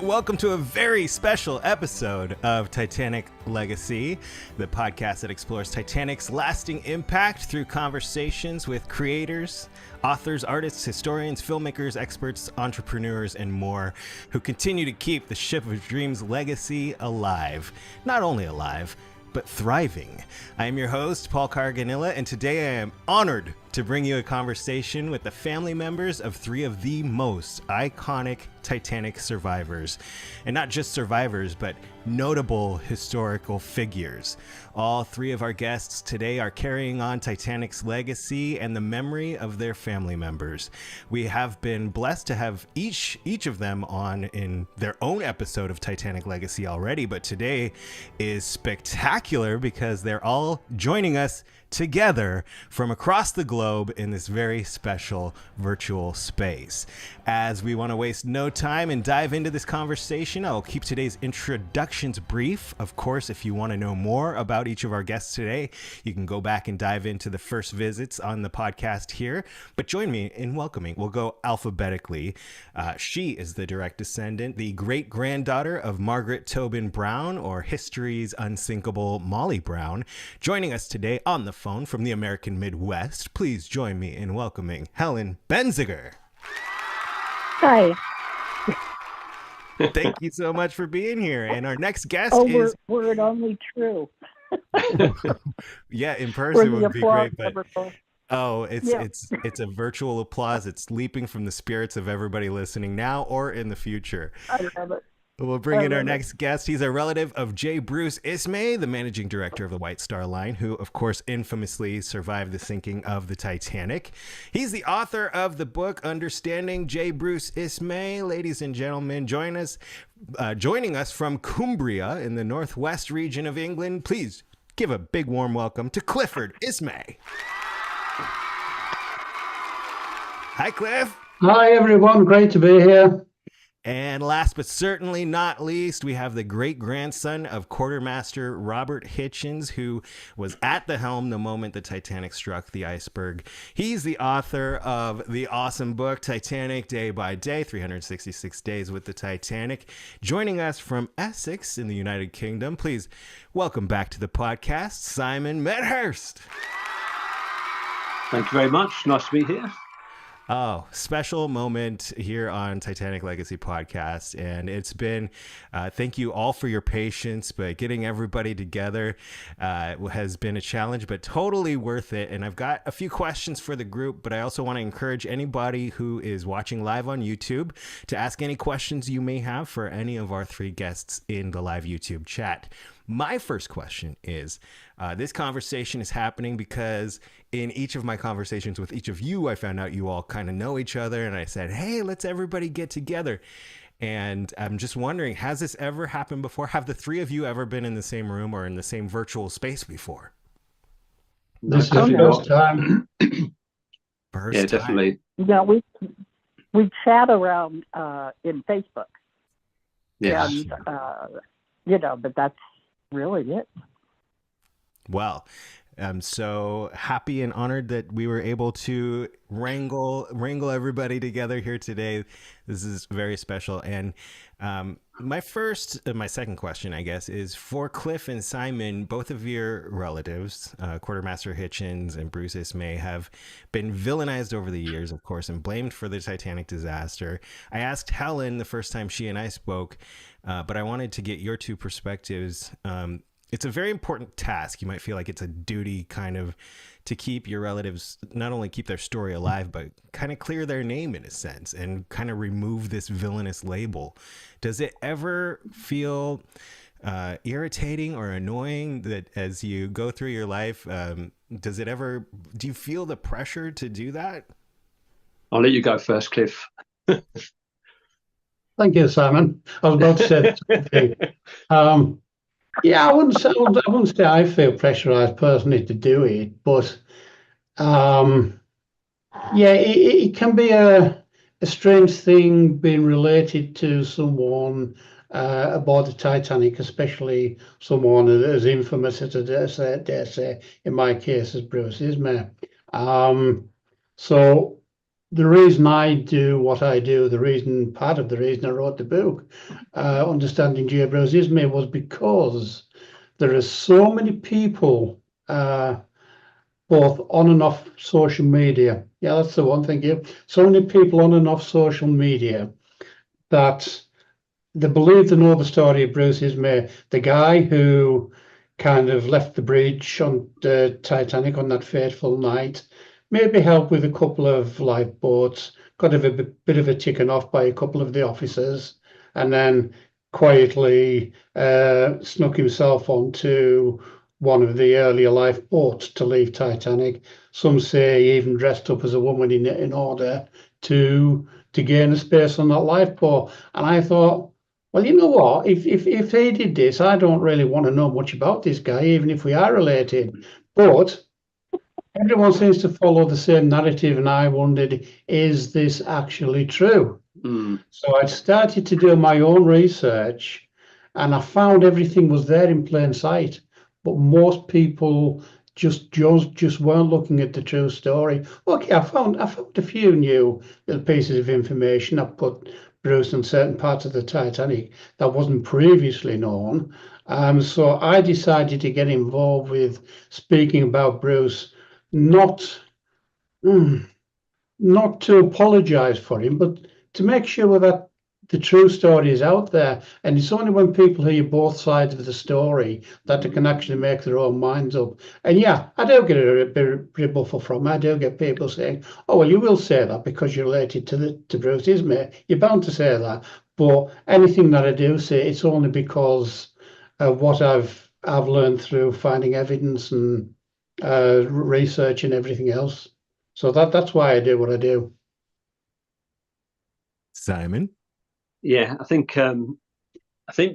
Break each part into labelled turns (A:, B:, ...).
A: welcome to a very special episode of Titanic Legacy, the podcast that explores Titanic's lasting impact through conversations with creators, authors, artists, historians, filmmakers, experts, entrepreneurs, and more who continue to keep the Ship of Dreams legacy alive. Not only alive, but thriving. I am your host, Paul Carganilla, and today I am honored to bring you a conversation with the family members of three of the most iconic Titanic survivors. And not just survivors, but notable historical figures. All three of our guests today are carrying on Titanic's legacy and the memory of their family members. We have been blessed to have each of them on in their own episode of Titanic Legacy already, but today is spectacular because they're all joining us together from across the globe in this very special virtual space. As we want to waste no time and dive into this conversation, I'll keep today's introductions brief. Of course, if you want to know more about each of our guests today, you can go back and dive into the first visits on the podcast here. But join me in welcoming. We'll go alphabetically. She is the direct descendant, the great-granddaughter of Margaret Tobin Brown, or history's unsinkable Molly Brown. Joining us today on the phone from the American Midwest, please join me in welcoming Helen Benziger.
B: Hi.
A: Thank you so much for being here. And our next guest is...
B: Were it only true.
A: Yeah, in person would be great, but... Oh,
B: Yeah.
A: it's a virtual applause. It's leaping from the spirits of everybody listening now or in the future.
B: I love it.
A: We'll bring in our next guest. He's a relative of J. Bruce Ismay, the managing director of the White Star Line, who, of course, infamously survived the sinking of the Titanic. He's the author of the book Understanding J. Bruce Ismay. Ladies and gentlemen, joining us from Cumbria in the northwest region of England. Please give a big warm welcome to Clifford Ismay. Hi, Cliff.
C: Hi, everyone. Great to be here.
A: And last but certainly not least, we have the great-grandson of Quartermaster Robert Hichens, who was at the helm the moment the Titanic struck the iceberg. He's the author of the awesome book, Titanic Day by Day, 366 Days with the Titanic. Joining us from Essex in the United Kingdom, please welcome back to the podcast, Simon Medhurst.
D: Thank you very much. Nice to be here.
A: Oh, special moment here on Titanic Legacy Podcast. And it's been, thank you all for your patience, but getting everybody together has been a challenge, but totally worth it. And I've got a few questions for the group, but I also want to encourage anybody who is watching live on YouTube to ask any questions you may have for any of our three guests in the live YouTube chat. My first question is, this conversation is happening because in each of my conversations with each of you, I found out you all kind of know each other, and I said, hey, let's everybody get together. And I'm just wondering, has this ever happened before? Have the three of you ever been in the same room or in the same virtual space before?
C: This is the first time.
A: First
D: Yeah,
A: time.
D: definitely.
B: Yeah, we chat around in Facebook.
D: Yes.
B: And, but that's really it.
A: Well, I'm so happy and honored that we were able to wrangle everybody together here today. This is very special. And my second question, I guess, is for Cliff and Simon. Both of your relatives, Quartermaster Hichens and Bruce Ismay, have been villainized over the years, of course, and blamed for the Titanic disaster. I asked Helen the first time she and I spoke, but I wanted to get your two perspectives. It's a very important task. You might feel like it's a duty kind of to keep your relatives, not only keep their story alive, but kind of clear their name in a sense and kind of remove this villainous label. Does it ever feel irritating or annoying that as you go through your life, do you feel the pressure to do that?
D: I'll let you go first, Cliff.
C: Thank you, Simon. I was about to say something. Yeah, I wouldn't say I feel pressurized personally to do it, but yeah, it can be a strange thing being related to someone aboard the Titanic, especially someone as infamous as I dare say, in my case, as Bruce Ismay. So the reason I do what I do, part of the reason I wrote the book, Understanding J. Bruce Ismay, was because there are so many people, both on and off social media. Yeah, that's the one thing. Yeah. So many people on and off social media that they believe they know the story of Bruce Ismay, the guy who kind of left the bridge on the Titanic on that fateful night, maybe helped with a couple of lifeboats, got a bit of a ticking off by a couple of the officers, and then quietly snuck himself onto one of the earlier lifeboats to leave Titanic. Some say he even dressed up as a woman in order to gain a space on that lifeboat. And I thought, well, you know what? If he did this, I don't really want to know much about this guy, even if we are related. But everyone seems to follow the same narrative, and I wondered, is this actually true? So I started to do my own research, and I found everything was there in plain sight. But most people just weren't looking at the true story. Okay, I found a few new little pieces of information. I put Bruce on certain parts of the Titanic that wasn't previously known. So I decided to get involved with speaking about Bruce, not to apologize for him, but to make sure that the true story is out there. And it's only when people hear both sides of the story that they can actually make their own minds up. And yeah, I do get a rebuttal from. I do get people saying, "Oh, well, you will say that because you're related to Bruce Ismay. You're bound to say that." But anything that I do say, it's only because of what I've learned through finding evidence and research and everything else. So that's why I do what I do.
A: Simon?
D: Yeah, I think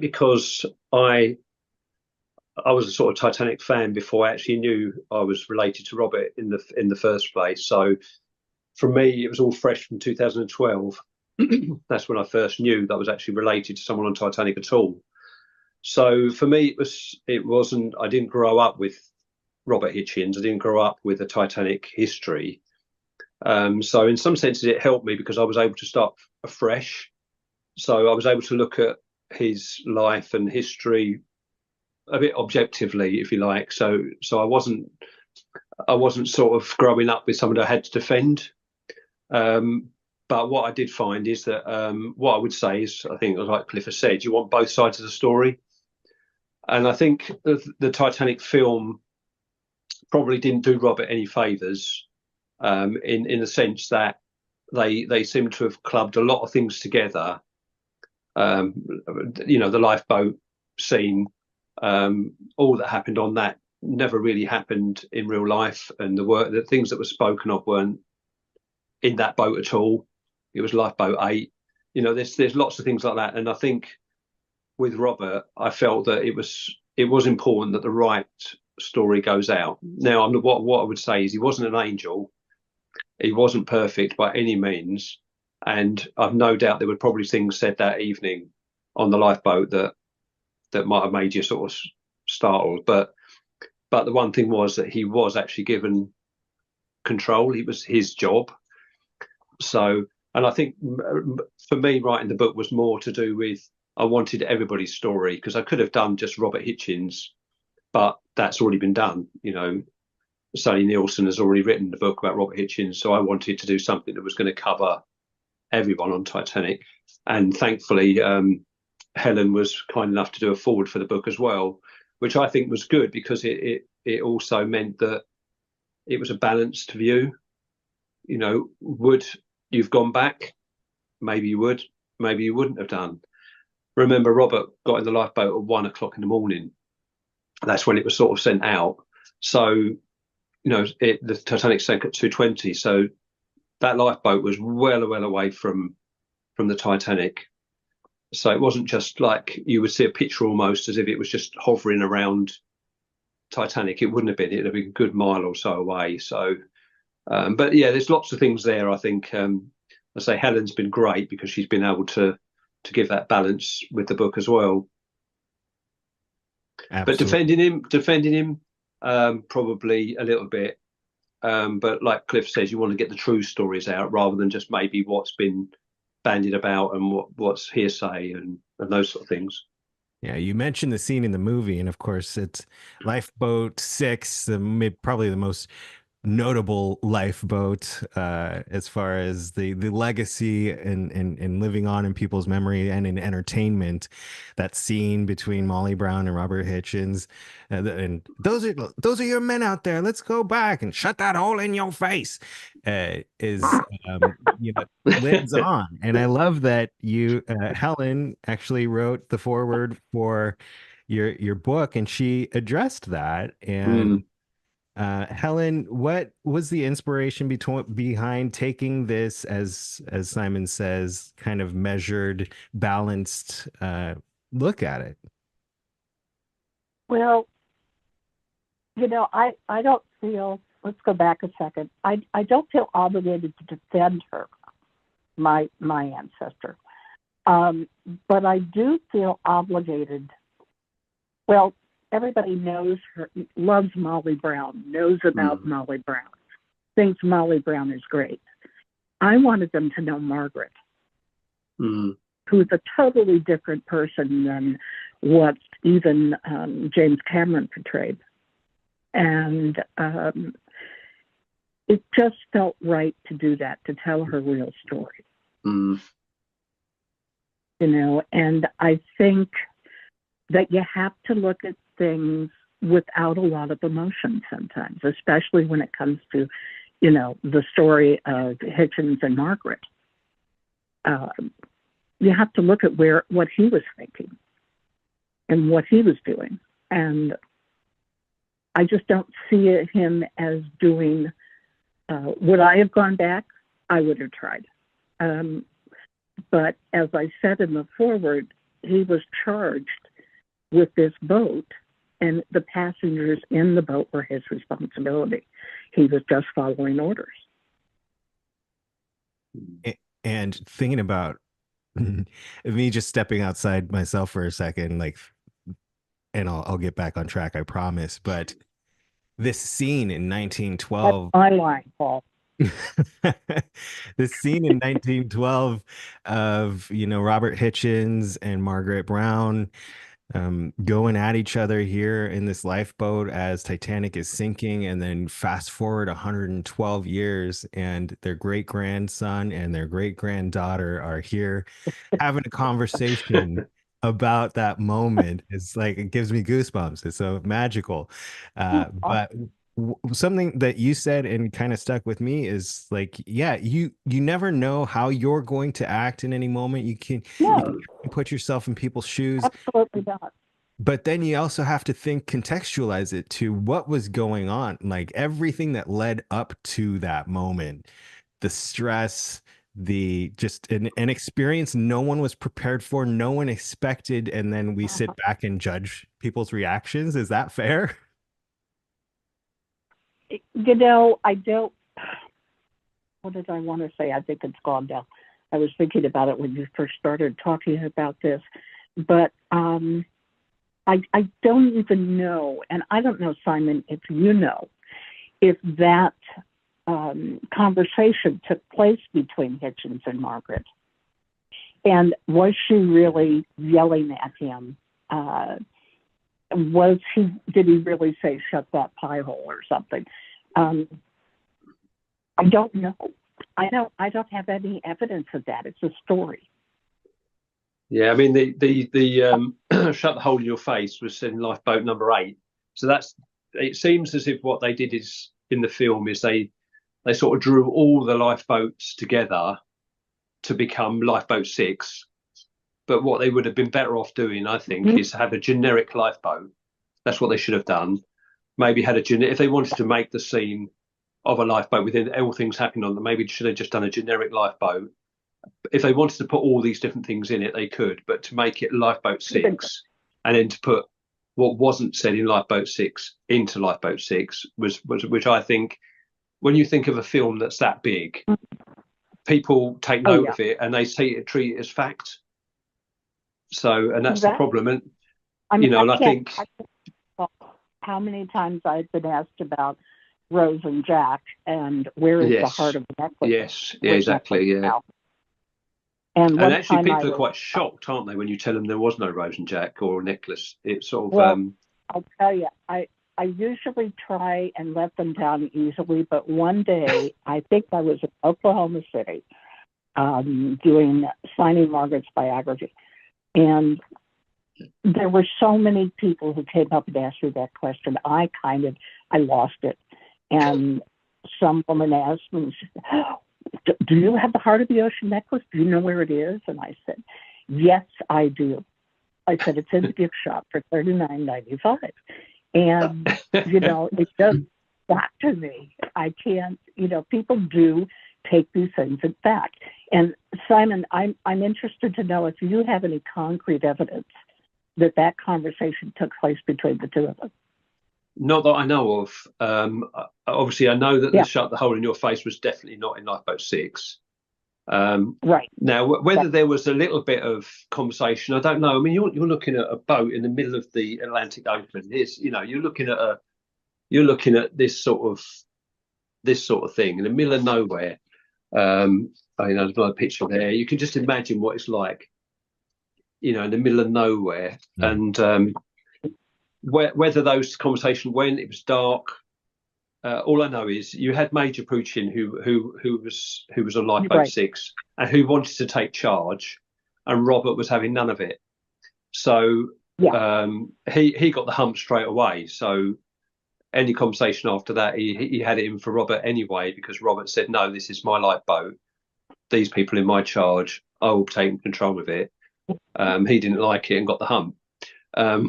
D: because I was a sort of Titanic fan before I actually knew I was related to Robert in the first place. So for me, it was all fresh from 2012. That's when I first knew that I was actually related to someone on Titanic at all. So for me, it wasn't. I didn't grow up with Robert Hichens. I didn't grow up with a Titanic history. So in some senses, it helped me because I was able to start afresh. So I was able to look at his life and history a bit objectively, if you like. So I wasn't sort of growing up with someone I had to defend. But what I did find is that what I would say is, I think, like Clifford said, you want both sides of the story. And I think the Titanic film probably didn't do Robert any favours in the sense that they seem to have clubbed a lot of things together. The lifeboat scene, all that happened on that never really happened in real life, and the things that were spoken of weren't in that boat at all. It was lifeboat 8. There's lots of things like that, and I think with Robert, I felt that it was important that the right story goes out. Now, what I would say is he wasn't an angel. He wasn't perfect by any means. And I've no doubt there were probably things said that evening on the lifeboat that might have made you sort of startled. But the one thing was that he was actually given control. It was his job. So, and I think for me, writing the book was more to do with, I wanted everybody's story, because I could have done just Robert Hichens, but that's already been done. Sally Nielsen has already written the book about Robert Hichens. So I wanted to do something that was going to cover everyone on Titanic. And thankfully, Helen was kind enough to do a forward for the book as well, which I think was good because it also meant that it was a balanced view. Would you've gone back? Maybe you would, maybe you wouldn't have done. Remember, Robert got in the lifeboat at 1 o'clock in the morning. That's when it was sort of sent out. So, the Titanic sank at 2:20. So that lifeboat was well away from the Titanic. So it wasn't just like you would see a picture almost as if it was just hovering around Titanic. It wouldn't have been. It would have been a good mile or so away. So, but yeah, there's lots of things there. I think, I say Helen's been great because she's been able to give that balance with the book as well. Absolutely. But defending him, probably a little bit. But like Cliff says, you want to get the true stories out rather than just maybe what's been bandied about and what's hearsay and those sort of things.
A: Yeah, you mentioned the scene in the movie, and of course, it's Lifeboat 6, probably the most notable lifeboat as far as the legacy and living on in people's memory and in entertainment. That scene between Molly Brown and Robert Hichens, and those are your men out there. Let's go back and shut that hole in your face. Is lives on, and I love that you Helen actually wrote the foreword for your book, and she addressed that. And Helen, what was the inspiration behind taking this, as Simon says, kind of measured, balanced look at it?
B: Well, I don't feel, let's go back a second. I don't feel obligated to defend her, my ancestor. But I do feel obligated. Well, everybody knows her, loves Molly Brown, knows about Molly Brown, thinks Molly Brown is great. I wanted them to know Margaret, who's a totally different person than what even James Cameron portrayed. And it just felt right to do that, to tell her real story. And I think that you have to look at things without a lot of emotion sometimes, especially when it comes to, the story of Hichens and Margaret. You have to look at what he was thinking and what he was doing. And I just don't see him as doing, would I have gone back? I would have tried. But as I said in the foreword, he was charged with this boat, and the passengers in the boat were his responsibility. He was just following orders.
A: And thinking about me just stepping outside myself for a second, and I'll get back on track, I promise. But this scene in 1912.
B: That's my line, Paul.
A: This scene in 1912 of Robert Hichens and Margaret Brown going at each other here in this lifeboat as Titanic is sinking, and then fast forward 112 years, and their great grandson and their great granddaughter are here having a conversation about that moment. It's like, it gives me goosebumps. It's so magical. But something that you said and kind of stuck with me is you never know how you're going to act in any moment. You can put yourself in people's shoes.
B: Absolutely not.
A: But then you also have to contextualize it to what was going on, like everything that led up to that moment, the stress, an experience no one was prepared for, no one expected, and then we sit back and judge people's reactions. Is that fair?
B: I don't, what did I want to say? I think it's gone now. I was thinking about it when you first started talking about this, but I don't even know, and I don't know, Simon, if you know, if that conversation took place between Hichens and Margaret. And was she really yelling at him? Did he really say, shut that pie hole or something? I don't know. I don't have any evidence of that. It's a story.
D: Yeah, I mean, the shut the hole in your face was in lifeboat number 8. So it seems as if what they did is in the film is they sort of drew all the lifeboats together to become lifeboat 6. But what they would have been better off doing, I think, is have a generic lifeboat. That's what they should have done. Maybe had if they wanted to make the scene of a lifeboat within all things happening on them, maybe should have just done a generic lifeboat. If they wanted to put all these different things in it, they could. But to make it lifeboat 6 and then to put what wasn't said in lifeboat 6 into lifeboat 6 was which I think, when you think of a film that's that big, people take note of it and they treat it as fact. So, and that's the problem. And
B: I think how many times I've been asked about, Rose and Jack, and where is the
D: Yes.
B: heart of the necklace?
D: Yes, yeah, exactly, yeah.
B: Now. And
D: And actually, people are quite shocked, aren't they, when you tell them there was no Rose and Jack or a necklace? It's sort of.
B: Well, I'll tell you, I usually try and let them down easily, but one day, I think I was in Oklahoma City signing Margaret's biography, and there were so many people who came up and asked me that question. I lost it, and some woman asked me, she said, "Do you have the Heart of the Ocean necklace? Do you know where it is?" And I said, "Yes, I do." I said, "It's in the gift shop for $39.95. And, it just got to me. I can't, people do take these things as fact. And Simon, I'm interested to know if you have any concrete evidence that conversation took place between the two of them.
D: Not that I know of. Obviously, I know that the Shut the Hole in Your Face was definitely not in Lifeboat 6.
B: Right.
D: Now, whether there was a little bit of conversation, I don't know. I mean, you're looking at a boat in the middle of the Atlantic Ocean. You're looking at this sort of thing in the middle of nowhere. There's a picture there. You can just imagine what it's like, in the middle of nowhere. And whether those conversations went, it was dark. All I know is you had Major Pruchin who was on Lifeboat 6 and who wanted to take charge, and Robert was having none of it. So he got the hump straight away. So any conversation after that, he had it in for Robert anyway, because Robert said, "No, this is my lifeboat. These people in my charge. I will take control of it." He didn't like it and got the hump. But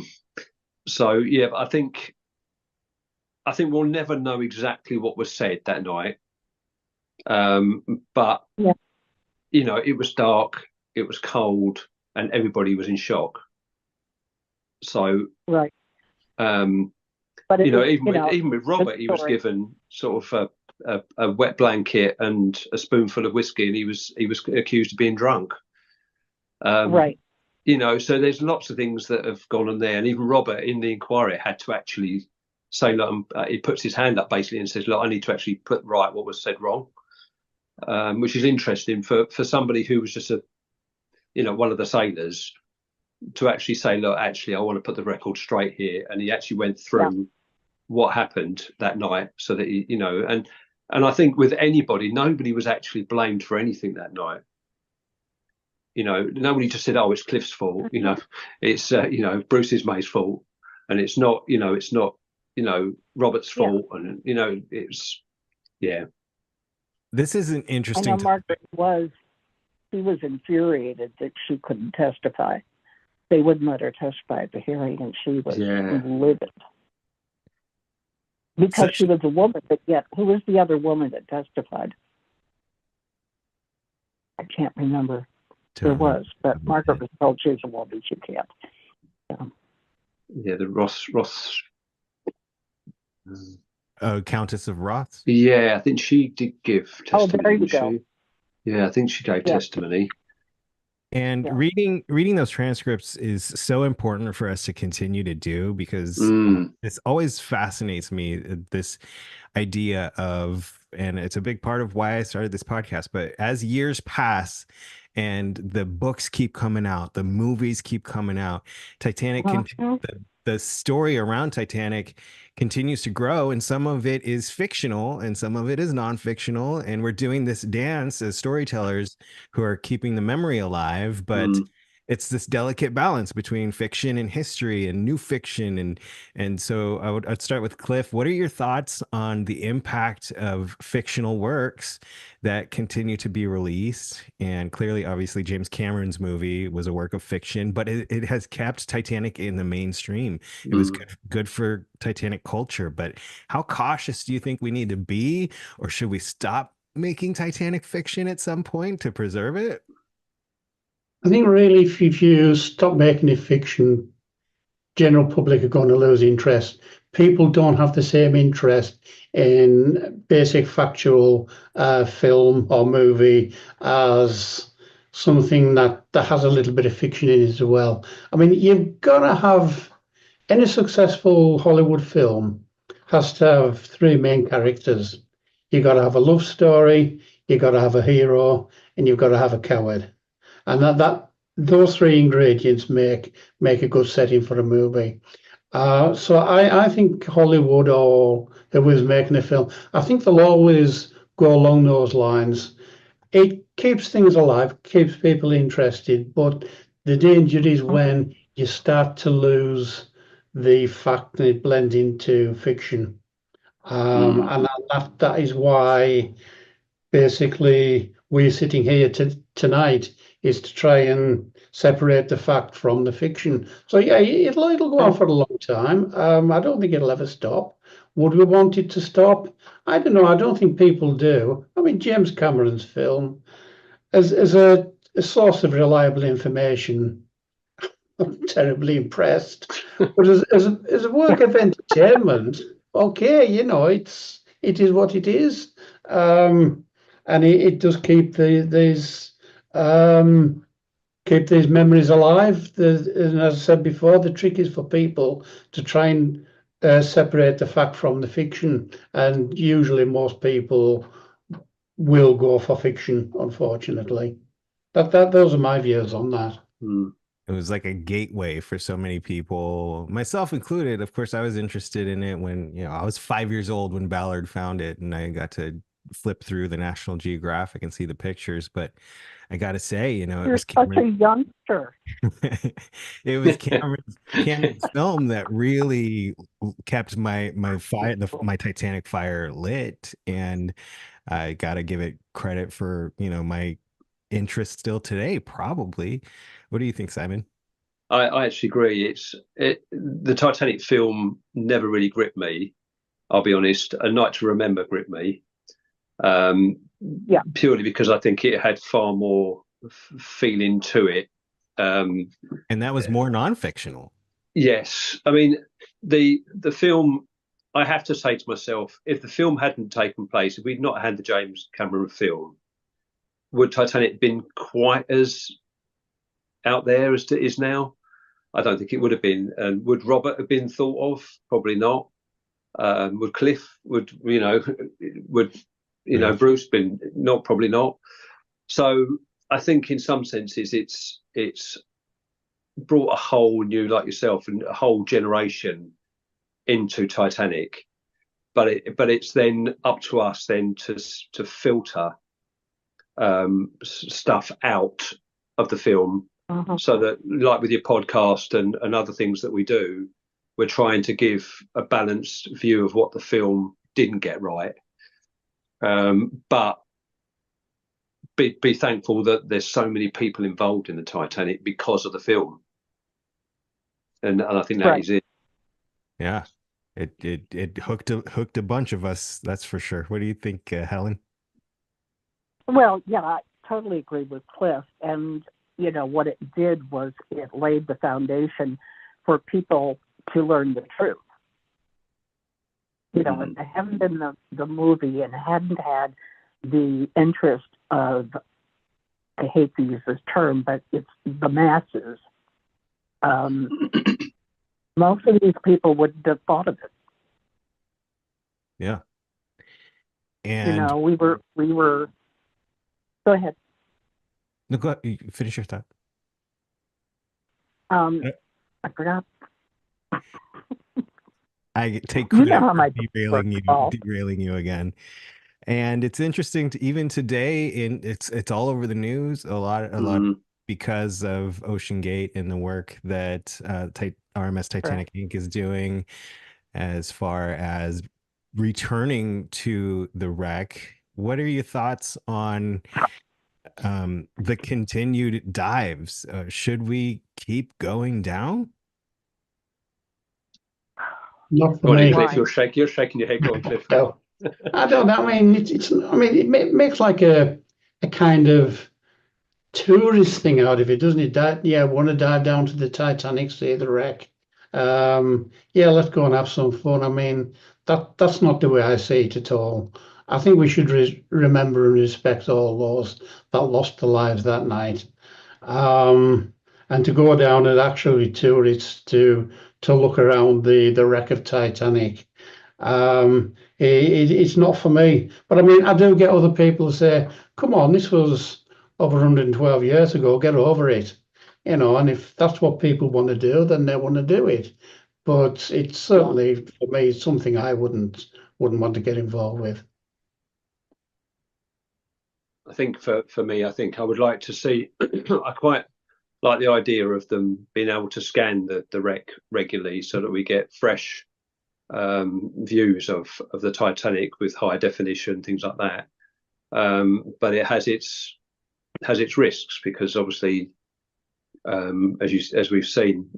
D: I think we'll never know exactly what was said that night. But it was dark, it was cold, and everybody was in shock. So but even with Robert, he was given sort of a wet blanket and a spoonful of whiskey, and he was accused of being drunk. So there's lots of things that have gone on there, and even Robert in the inquiry had to actually say, look, he puts his hand up basically and says, "Look, I need to actually put right what was said wrong," which is interesting for somebody who was just one of the sailors to actually say, "Look, actually, I want to put the record straight here," and he actually went through what happened that night, so that he, and I think with anybody, nobody was actually blamed for anything that night. Nobody just said, "Oh, it's Cliff's fault." It's Bruce Ismay's fault, and it's not Robert's fault, and it's
A: This is an interesting.
B: I know Margaret was infuriated that she couldn't testify. They wouldn't let her testify at the hearing, and she was livid because she was a woman. But yet, who was the other woman that testified? I can't remember. There was, but Margaret was told she's a woman. She can't.
D: The Ross.
A: Countess of Ross.
D: Yeah, I think she did give testimony.
B: Oh, there you go.
D: Yeah, I think she gave testimony.
A: And reading those transcripts is so important for us to continue to do, because this always fascinates me, this idea of, and it's a big part of why I started this podcast, but as years pass and the books keep coming out, the movies keep coming out, Titanic, the story around Titanic continues to grow, and some of it is fictional and some of it is non-fictional, and we're doing this dance as storytellers who are keeping the memory alive, but it's this delicate balance between fiction and history and new fiction. And so I'd start with Cliff. What are your thoughts on the impact of fictional works that continue to be released? And clearly, obviously, James Cameron's movie was a work of fiction, but it has kept Titanic in the mainstream. It was good for Titanic culture. But how cautious do you think we need to be? Or should we stop making Titanic fiction at some point to preserve it?
C: I think really if you stop making it fiction, general public are going to lose interest. People don't have the same interest in basic factual film or movie as something that has a little bit of fiction in it as well. I mean, you've got to have any successful Hollywood film has to have three main characters. You've got to have a love story, you've got to have a hero, and you've got to have a coward. And that those three ingredients make a good setting for a movie. So I think Hollywood or whoever's making a film, I think they'll always go along those lines. It keeps things alive, keeps people interested, but the danger is when you start to lose the fact that it blends into fiction. And that is why basically we're sitting here tonight is to try and separate the fact from the fiction. So yeah, it'll go on for a long time. I don't think it'll ever stop. Would we want it to stop? I don't know. I don't think people do. I mean, James Cameron's film as a source of reliable information, I'm terribly impressed. But as a work of entertainment, okay, it is what it is, and it does keep these memories alive. And as I said before, the trick is for people to try and separate the fact from the fiction, and usually most people will go for fiction, unfortunately. Those are my views on that.
A: It was like a gateway for so many people, myself included. Of course, I was interested in it when, I was 5 years old when Ballard found it, and I got to flip through the National Geographic and see the pictures. But I got to say, it
B: You're
A: was
B: such a youngster.
A: It was Cameron's film that really kept my Titanic fire lit, and I got to give it credit for, my interest still today, probably. What do you think, Simon?
D: I actually agree. The Titanic film never really gripped me. I'll be honest. A Night to Remember gripped me. Purely because I think it had far more feeling to it.
A: And that was more non-fictional.
D: Yes. I mean, the film, I have to say to myself, if the film hadn't taken place, if we'd not had the James Cameron film, would Titanic been quite as out there as it is now? I don't think it would have been. And would Robert have been thought of? Probably not. Would Cliff? Would Bruce been? Not, probably not. So I think in some senses it's brought a whole new, like yourself, and a whole generation into Titanic. But it's then up to us then to filter stuff out of the film, so that, like with your podcast and other things that we do, we're trying to give a balanced view of what the film didn't get right, but be thankful that there's so many people involved in the Titanic because of the film, and I think that is it.
A: Yeah, it hooked a bunch of us, that's for sure. What do you think, Helen?
B: Well, yeah, I totally agree with Cliff. And, what it did was it laid the foundation for people to learn the truth. If it hadn't been the movie and hadn't had the interest of, I hate to use this term, but it's the masses, most of these people wouldn't have thought of it.
A: Yeah. And
B: we were go ahead.
A: No, go ahead. Finish your thought.
B: I forgot.
A: I take credit
B: for
A: derailing you again. And it's interesting to even today, it's all over the news a lot because of Ocean Gate and the work that RMS Titanic Inc. is doing as far as returning to the wreck. What are your thoughts on the continued dives? Should we keep going down?
C: Not for me.
D: Cliff, you're shaking your head. Go on, Cliff.
C: No, I don't know. I mean, it makes like a kind of tourist thing out of it, doesn't it? Want to dive down to the Titanic, see the wreck. Let's go and have some fun. I mean, that's not the way I see it at all. I think we should remember and respect all those that lost their lives that night, and to go down as actually tourists to look around the wreck of Titanic. It's not for me. But I mean, I do get other people who say, come on, this was over 112 years ago, get over it. And if that's what people want to do, then they want to do it. But it's certainly, for me, something I wouldn't want to get involved with.
D: I think for me, I think I would like to see. I quite like the idea of them being able to scan the wreck regularly, so that we get fresh views of the Titanic with high definition, things like that. But it has its risks, because obviously, as we've seen,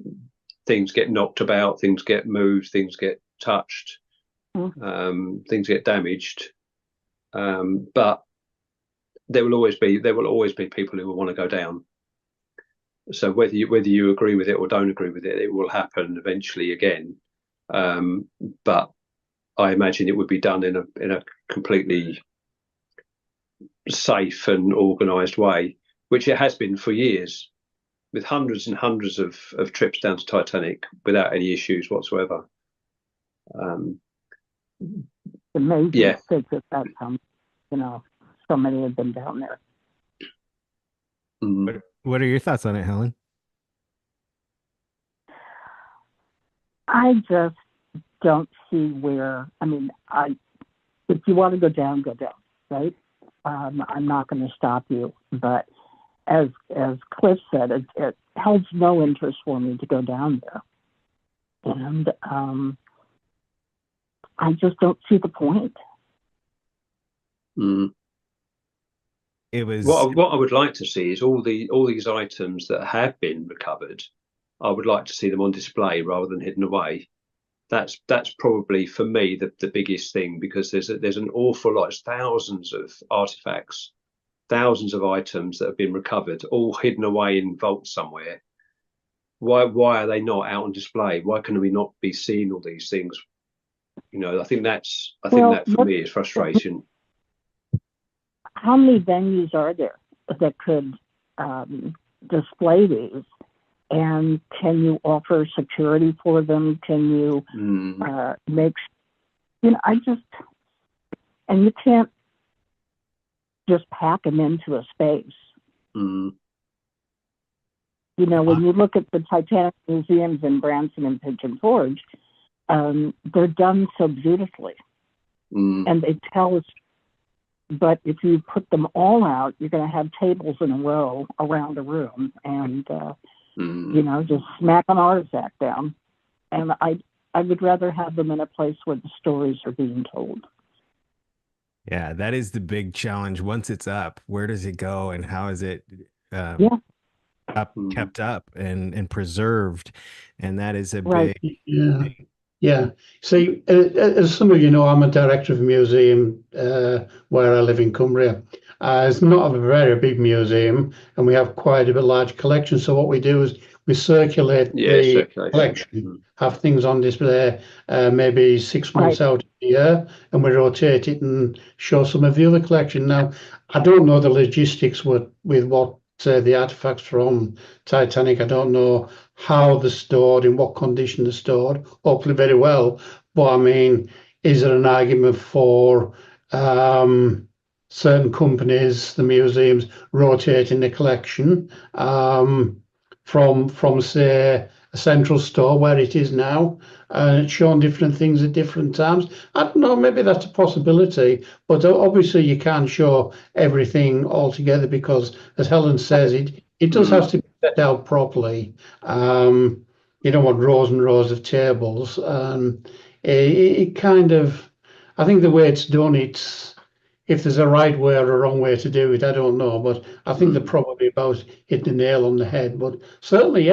D: things get knocked about, things get moved, things get touched, things get damaged. But there will always be people who will want to go down. So whether you agree with it or don't agree with it, it will happen eventually again. But I imagine it would be done in a completely safe and organised way, which it has been for years, with hundreds and hundreds of trips down to Titanic without any issues whatsoever.
B: Amazing
D: Yeah.
B: to think that so many have been down there.
A: What are your thoughts on it, Helen?
B: I just don't see where. I mean, if you want to go down, right? I'm not going to stop you, but as Cliff said, it holds no interest for me to go down there, and I just don't see the point.
A: It was
D: what I would like to see is all these items that have been recovered. I would like to see them on display rather than hidden away. That's probably for me the biggest thing, because there's an awful lot, thousands of artifacts, thousands of items that have been recovered, all hidden away in vaults somewhere. Why are they not out on display? Why can we not be seeing all these things? I think that for me is frustration.
B: How many venues are there that could display these? And can you offer security for them? Can you make, and you can't just pack them into a space. When you look at the Titanic museums in Branson and Pigeon Forge, they're done so beautifully. And they tell us, but if you put them all out, you're going to have tables in a row around a room, and just smack an artifact down. And I would rather have them in a place where the stories are being told.
A: Yeah, that is the big challenge. Once it's up, where does it go, and how is it kept up and preserved? And that is a big.
C: Yeah. See, as some of you know, I'm a director of a museum where I live in Cumbria. It's not a very big museum, and we have quite a large collection. So what we do is we circulate the collection, have things on display maybe 6 months out of the year, and we rotate it and show some of the other collection. Now, I don't know the logistics with what the artifacts from Titanic. I don't know how they're stored, in what condition they're stored. Hopefully very well. But I mean, is there an argument for certain companies, the museums, rotating the collection from say a central store where it is now, and it's showing different things at different times? I don't know, maybe that's a possibility, but obviously you can't show everything all together, because, as Helen says, it does have to be set out properly. You don't want rows and rows of tables. It kind of, I think the way it's done, if there's a right way or a wrong way to do it, I don't know, but I think they're probably about hitting the nail on the head. But certainly,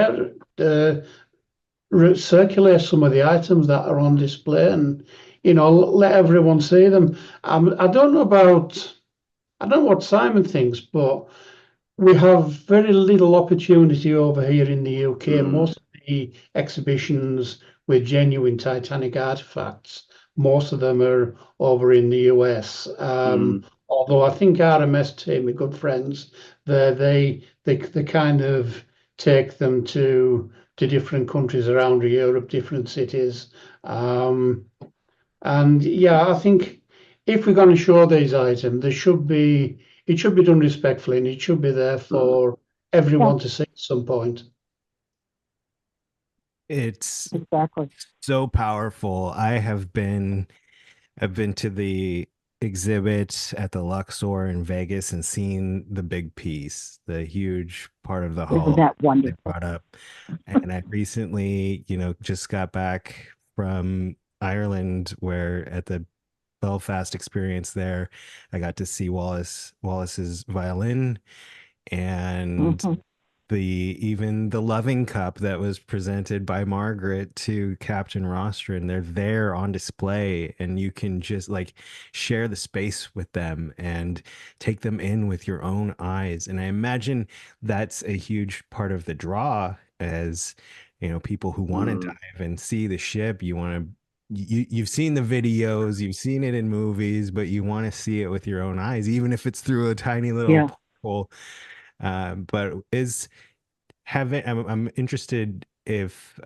C: circulate some of the items that are on display, and let everyone see them. I don't know what Simon thinks, but we have very little opportunity over here in the UK. Most of the exhibitions with genuine Titanic artifacts, most of them are over in the US. Although I think RMS team, my good friends, they kind of take them to different countries around Europe, different cities. And yeah, I think if we're going to show these items, it should be done respectfully, and it should be there for everyone to see at some point.
A: It's
B: Exactly.
A: so powerful. I've been to the exhibit at the Luxor in Vegas and seen the big piece, the huge part of the
B: Isn't
A: hull
B: that
A: they
B: wonderful?
A: brought up. And I recently, just got back from Ireland, where at the Belfast experience there, I got to see Wallace's violin, and
B: Hmm.
A: even the loving cup that was presented by Margaret to Captain Rostron. They're there on display, and you can just like share the space with them and take them in with your own eyes. And I imagine that's a huge part of the draw, as people who want to dive and see the ship. You've seen the videos, you've seen it in movies, but you want to see it with your own eyes, even if it's through a tiny little
B: Yeah.
A: porthole. But I'm interested if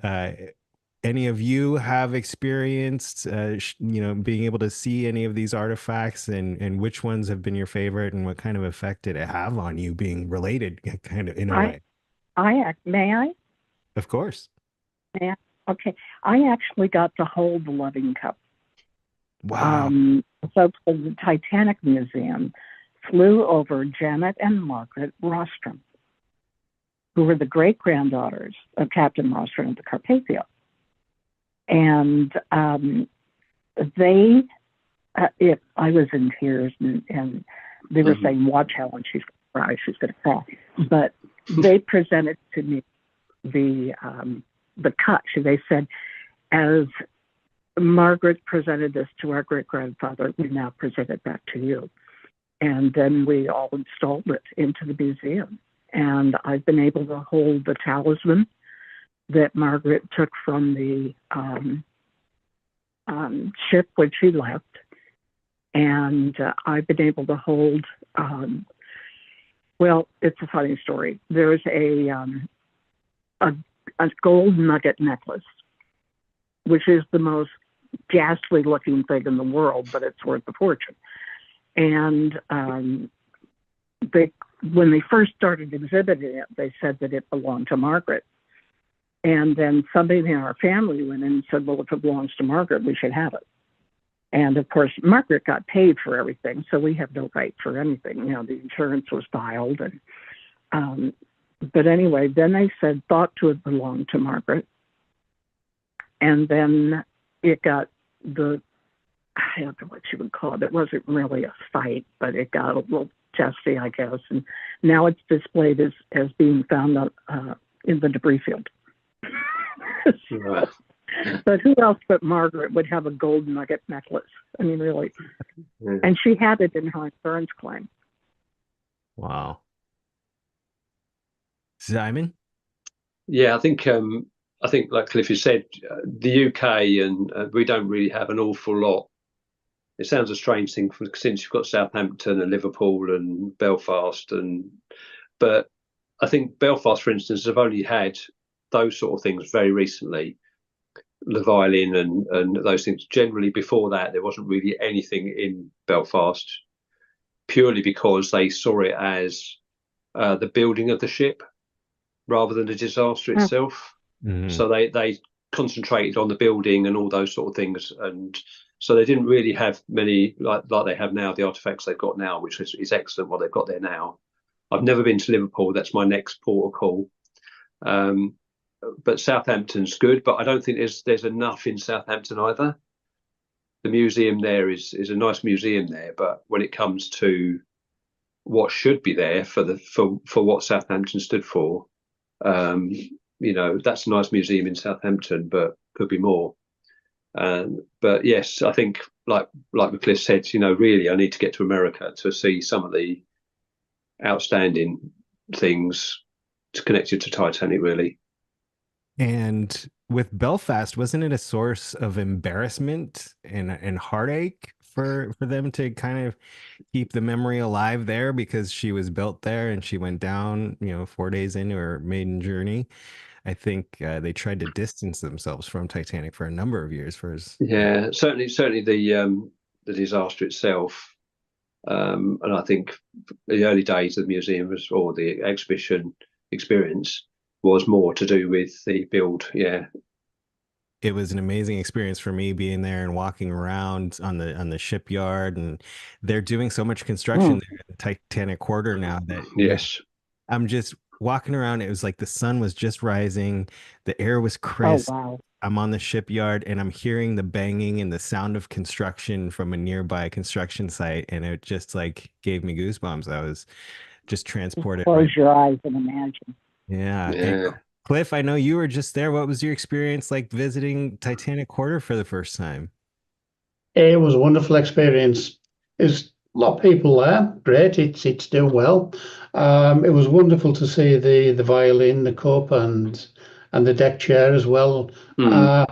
A: any of you have experienced, being able to see any of these artifacts, and which ones have been your favorite, and what kind of effect did it have on you, being related, kind of in a way.
B: May I?
A: Of course.
B: May I? Okay. I actually got to hold the loving cup.
A: Wow.
B: So the Titanic Museum flew over Janet and Margaret Rostron, who were the great-granddaughters of Captain Rostron of the Carpathia. And I was in tears, and they were saying, watch Helen, she's going to cry, she's going to cry. But they presented to me the cut. They said, as Margaret presented this to our great-grandfather, we now present it back to you. And then we all installed it into the museum. And I've been able to hold the talisman that Margaret took from the ship when she left. And I've been able to hold, well, it's a funny story. There's a gold nugget necklace, which is the most ghastly looking thing in the world, but it's worth a fortune. And when they first started exhibiting it, they said that it belonged to Margaret. And then somebody in our family went in and said, well, if it belongs to Margaret, we should have it. And of course, Margaret got paid for everything, so we have no right for anything. The insurance was filed. But anyway, then they said, thought to have belonged to Margaret. And then it got I don't know what you would call it. It wasn't really a fight, but it got a little testy, I guess. And now it's displayed as being found in the debris field. But who else but Margaret would have a gold nugget necklace? I mean, really. Yeah. And she had it in her insurance claim.
A: Wow. Simon?
D: Yeah, I think like Cliffy said, the UK, and we don't really have an awful lot. It sounds a strange thing since you've got Southampton and Liverpool and Belfast, but I think Belfast, for instance, have only had those sort of things very recently, the violin and those things. Generally, before that, there wasn't really anything in Belfast, purely because they saw it as the building of the ship rather than the disaster itself. Mm-hmm. So they concentrated on the building and all those sort of things, and so they didn't really have many like they have now, the artifacts they've got now, which is excellent what they've got there now. I've never been to Liverpool. That's my next port of call. But Southampton's good, but I don't think there's enough in Southampton either. The museum there is a nice museum there, but when it comes to what should be there for what Southampton stood for, that's a nice museum in Southampton, but could be more. But yes, I think like McCliff said, really I need to get to America to see some of the outstanding things connected to Titanic, really.
A: And with Belfast, wasn't it a source of embarrassment and heartache for them to kind of keep the memory alive there, because she was built there and she went down 4 days into her maiden journey? I think they tried to distance themselves from Titanic for a number of years.
D: Yeah, certainly the disaster itself, and I think the early days of the museum or the exhibition experience was more to do with the build. Yeah,
A: it was an amazing experience for me being there and walking around on the shipyard, and they're doing so much construction there at the Titanic Quarter now that
D: yes,
A: I'm just walking around. It was like the sun was just rising, the air was
B: Oh,
A: crisp.
B: wow.
A: I'm on the shipyard and I'm hearing the banging and the sound of construction from a nearby construction site, and it just like gave me goosebumps. I was just
B: Just
A: transported
B: close
A: right.
B: your eyes and imagine.
A: Yeah. And
D: yeah.
A: Cliff, I know you were just there. What was your experience like visiting Titanic Quarter for the first time?
C: It was a wonderful experience. There's a lot of people there. Great, it's doing well. It was wonderful to see the violin, the cup, and the deck chair as well.
D: Mm,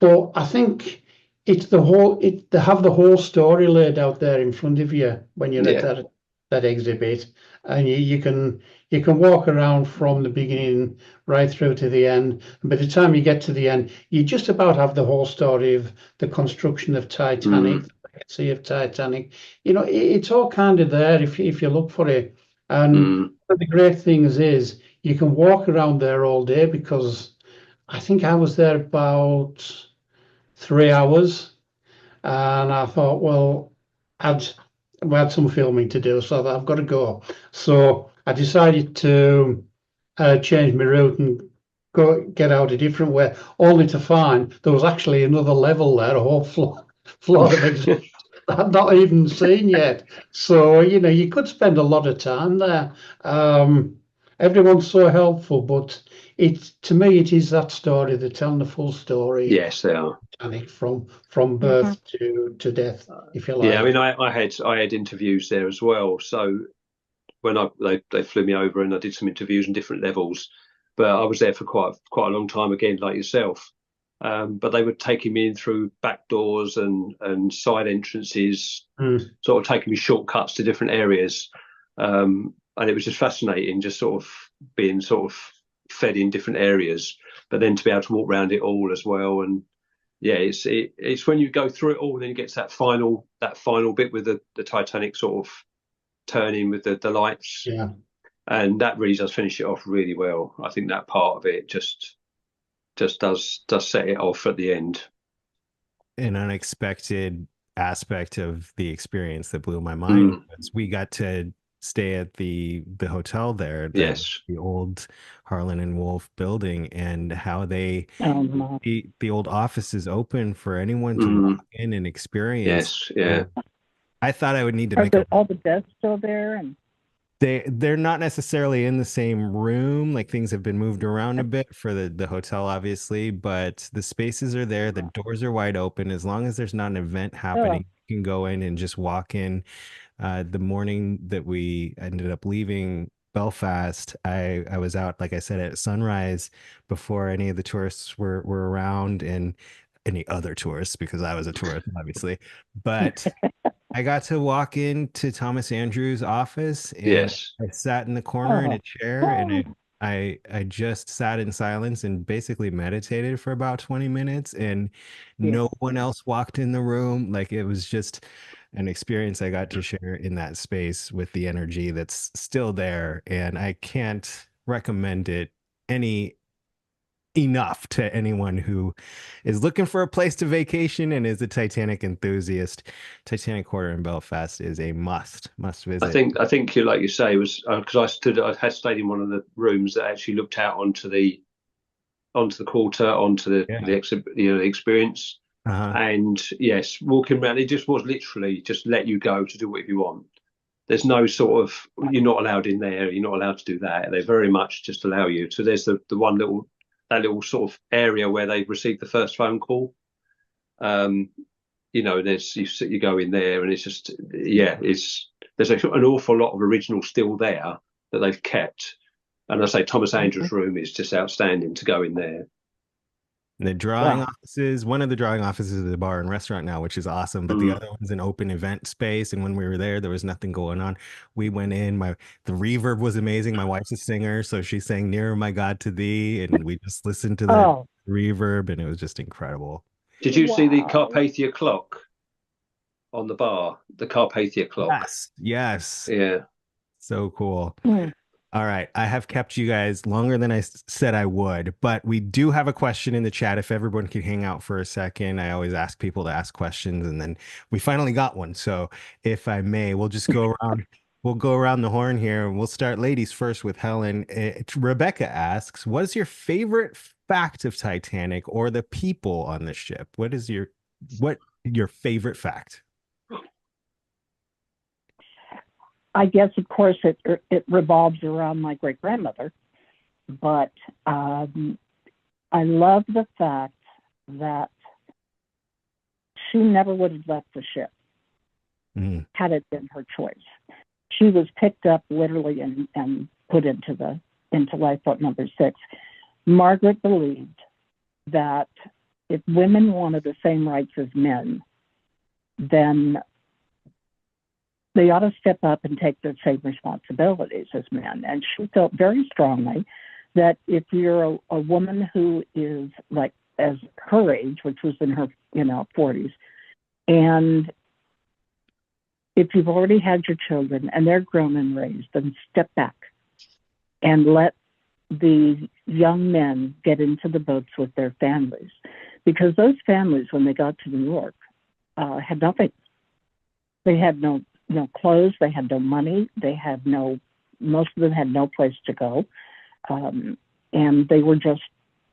C: But I think it's the whole they have the whole story laid out there in front of you when you're at
D: yeah.
C: that exhibit, and you can walk around from the beginning right through to the end. And by the time you get to the end, you just about have the whole story of the construction of Titanic,
D: Mm,
C: the legacy of Titanic. You know, it's all kind of there if you look for it. And
D: mm,
C: one of the great things is you can walk around there all day because I think I was there about 3 hours, and I thought, well, I'd we had some filming to do, so I've got to go. So I decided to change my route and go get out a different way, only to find there was actually another level there, a whole floor of exhibits I've not even seen yet. So you know, you could spend a lot of time there. Everyone's so helpful, but it to me it is that story. They're telling the full story
D: yes, they are.
C: Titanic from
B: Mm-hmm.
C: birth to death, if you
D: Yeah, I mean,
C: like.
D: I had interviews there as well. So when they flew me over and I did some interviews on different levels, but I was there for quite a long time again, like yourself. But they were taking me in through back doors and side entrances,
C: Mm.
D: sort of taking me shortcuts to different areas, and it was just fascinating, just sort of being sort of fed in different areas, but then to be able to walk around it all as well. And yeah, it's when you go through it all, and then you get to that final bit with the Titanic sort of turning with the lights,
C: Yeah.
D: and that really does finish it off really well. I think that part of it just does set it off at the end.
A: An unexpected aspect of the experience that blew my mind was we got to stay at the hotel there,
D: Yes.
A: the old Harlan and Wolff building, and how they
B: Um,
A: the old office is open for anyone to
D: Mm,
A: walk in and experience.
D: yes. Yeah.
A: I thought I would need to
B: are
A: make a
B: all the desks still there? And
A: they're not necessarily in the same room. Like things have been moved around a bit for the hotel, obviously, but the spaces are there. The doors are wide open. As long as there's not an event happening, you can go in and just walk in. The morning that we ended up leaving Belfast, I was out, like I said, at sunrise before any of the tourists were around, and any other tourists, because I was a tourist, obviously. But I got to walk into Thomas Andrews' office, and
D: Yes.
A: I sat in the corner in a chair, and
B: oh,
A: I just sat in silence and basically meditated for about 20 minutes, and
B: yeah.
A: no one else walked in the room. Like it was just an experience I got to share in that space with the energy that's still there, and I can't recommend it any enough to anyone who is looking for a place to vacation and is a Titanic enthusiast. Titanic Quarter in Belfast is a must visit.
D: I think you, like you say, was because I had stayed in one of the rooms that actually looked out onto the quarter, onto the
A: Yeah.
D: the experience.
A: Uh-huh.
D: And yes, walking around, it just was literally just let you go to do whatever you want. There's no sort of, you're not allowed in there, you're not allowed to do that. They very much just allow you. So there's the one that little sort of area where they received the first phone call. You know, there's you go in there, and it's just there's an awful lot of original still there that they've kept. And I say Thomas Andrews' room is just outstanding to go in there.
A: The drawing offices, one of the drawing offices is a bar and restaurant now, which is awesome. But the other one's an open event space. And when we were there was nothing going on. We went in. The reverb was amazing. My wife's a singer, so she sang "Nearer My God to Thee," and we just listened to the reverb, and it was just incredible.
D: Did you see the Carpathia clock on the bar? The Carpathia clock.
A: Yes.
D: Yeah.
A: So cool. All right. I have kept you guys longer than I said I would, but we do have a question in the chat. If everyone could hang out for a second, I always ask people to ask questions, and then we finally got one. So if I may, we'll just go around. We'll go around the horn here, and we'll start ladies first with Helen. Rebecca asks, what is your favorite fact of Titanic or the people on the ship? What your favorite fact?
B: I guess, of course, it revolves around my great-grandmother, but I love the fact that she never would have left the ship had it been her choice. She was picked up literally and put into lifeboat number 6. Margaret believed that if women wanted the same rights as men, then they ought to step up and take the same responsibilities as men. And she felt very strongly that if you're a woman who is like as her age, which was in her 40s, and if you've already had your children and they're grown and raised, then step back and let the young men get into the boats with their families. Because those families, when they got to New York, had nothing. They had no clothes, they had no money, most of them had no place to go, and they were just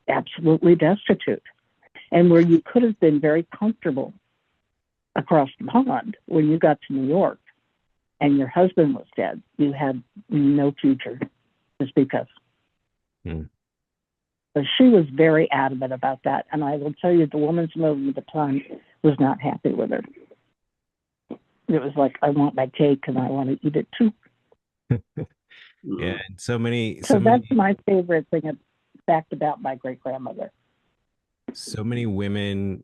B: absolutely destitute. And where you could have been very comfortable across the pond, when you got to New York and your husband was dead, you had no future to speak of. So she was very adamant about that, and I will tell you, the woman's movement at the time was not happy with her. It was like, I want my cake and I want to eat it too.
A: Yeah, and so
B: that's my favorite fact about my great-grandmother.
A: So many women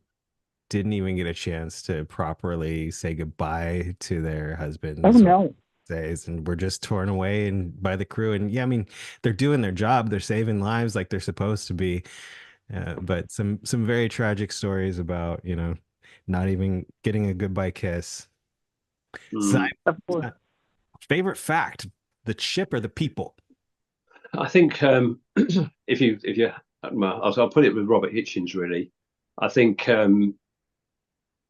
A: didn't even get a chance to properly say goodbye to their husbands.
B: Oh, no.
A: Days, and we're just torn away by the crew. And yeah, I mean, they're doing their job. They're saving lives like they're supposed to be. But some very tragic stories about, not even getting a goodbye kiss. Favorite fact, the ship or the people?
D: I think I'll put it with Robert Hichens, really. I think one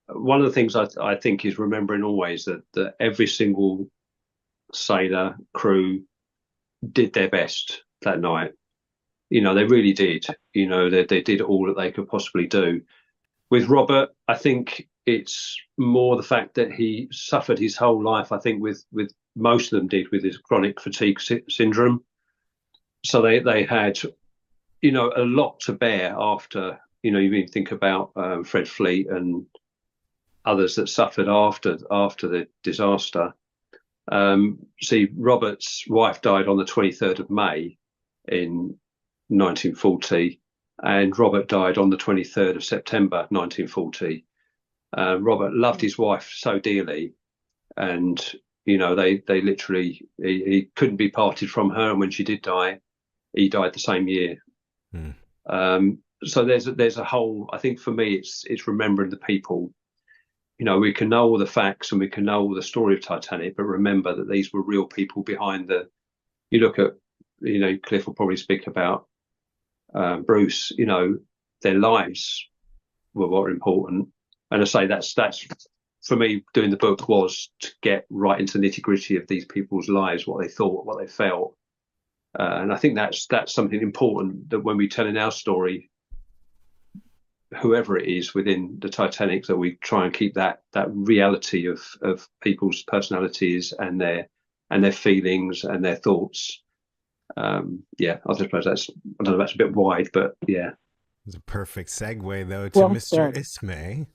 D: of the things I think is remembering always that every single sailor, crew did their best that night. They really did. They did all that they could possibly do. With Robert, I think it's more the fact that he suffered his whole life, I think, with most of them did, with his chronic fatigue syndrome. So they had, a lot to bear after, you even think about Fred Fleet and others that suffered after the disaster. See, Robert's wife died on the 23rd of May in 1940, and Robert died on the 23rd of September 1940. Robert loved his wife so dearly, and they literally he couldn't be parted from her. And when she did die, he died the same year. So there's a whole. I think for me, it's remembering the people. We can know all the facts and we can know all the story of Titanic, but remember that these were real people behind you look at, Cliff will probably speak about Bruce, their lives were what are important. And I say that's for me, doing the book was to get right into the nitty gritty of these people's lives, what they thought, what they felt. And I think that's something important, that when we're telling our story, whoever it is within the Titanic, that we try and keep that reality of people's personalities and their feelings and their thoughts. I suppose I don't know if that's a bit wide, but yeah.
A: It's a perfect segue though to Mr. Ismay.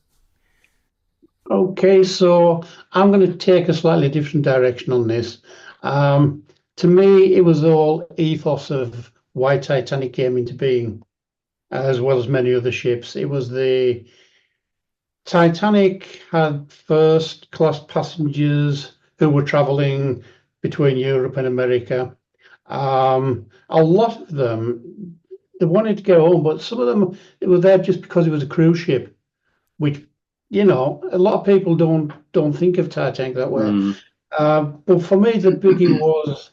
C: Okay, so I'm going to take a slightly different direction on this. To me, it was all ethos of why Titanic came into being. as well as many other ships. It was the Titanic had first class passengers who were traveling between Europe and America. A lot of them, they wanted to go home, but some of them, they were there just because it was a cruise ship, which, a lot of people don't think of Titanic that way. But for me, the biggie was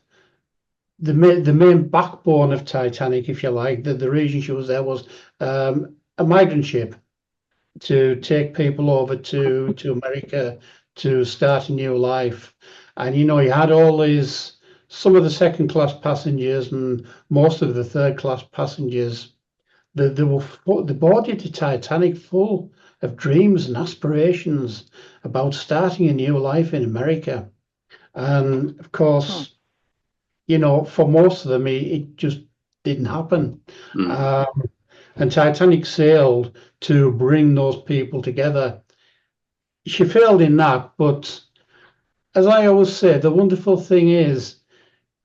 C: the main backbone of Titanic, if you like. The reason she was there was a migrant ship to take people over to America to start a new life. And you had all these, some of the second class passengers and most of the third class passengers. They boarded the Titanic full of dreams and aspirations about starting a new life in America. And of course, for most of them, it just didn't happen. And Titanic sailed to bring those people together. She failed in that, but as I always say, the wonderful thing is,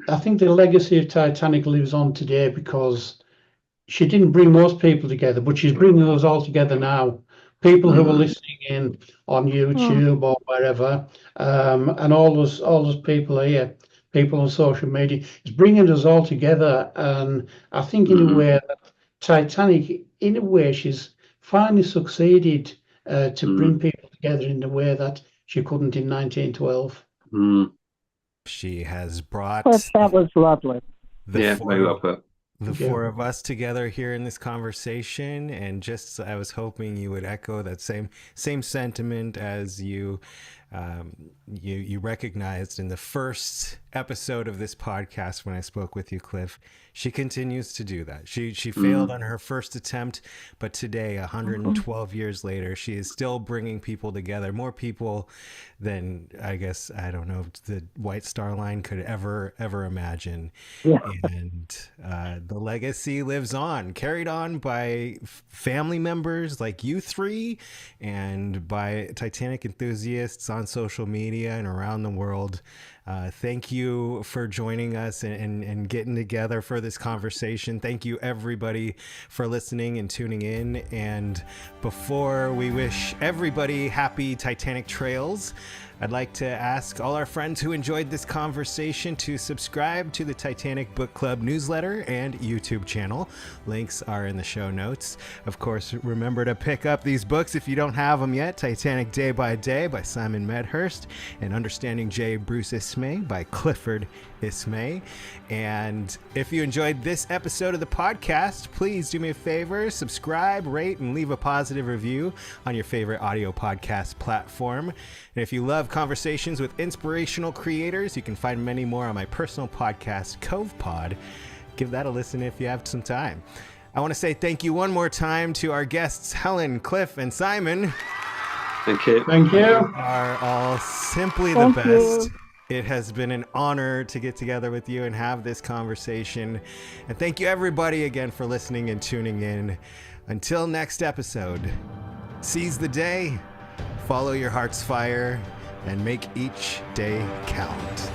C: I think the legacy of Titanic lives on today because she didn't bring most people together, but she's bringing us all together now. People who are listening in on YouTube or wherever, and all those people here, people on social media, is bringing us all together. And I think in a way that Titanic, in a way, she's finally succeeded to bring people together in a way that she couldn't in 1912.
A: She has brought.
B: That was lovely.
A: The four of us together here in this conversation, and just I was hoping you would echo that same sentiment as you recognized in the first episode of this podcast when I spoke with you, Cliff. She continues to do that. She failed on her first attempt, but today, 112 years later, she is still bringing people together, more people than I guess, I don't know, the White Star Line could ever imagine. Yeah. And the legacy lives on, carried on by family members like you three and by Titanic enthusiasts on social media and around the world. Thank you for joining us and getting together for this conversation. Thank you, everybody, for listening and tuning in. And before we wish everybody happy Titanic trails, I'd like to ask all our friends who enjoyed this conversation to subscribe to the Titanic Book Club newsletter and YouTube channel. Links are in the show notes. Of course, remember to pick up these books if you don't have them yet. Titanic Day by Day by Simon Medhurst and Understanding J. Bruce Ismay by Clifford Ismay. And if you enjoyed this episode of the podcast, please do me a favor, subscribe, rate, and leave a positive review on your favorite audio podcast platform. And if you love conversations with inspirational creators, you can find many more on my personal podcast, covepod. Give that a listen if you have some time. I want to say thank you one more time to our guests, Helen, Cliff, and Simon.
D: Thank you.
C: Thank you.
A: You are all simply the best. It has been an honor to get together with you and have this conversation. And thank you, everybody, again for listening and tuning in. Until next episode, seize the day, follow your heart's fire, and make each day count.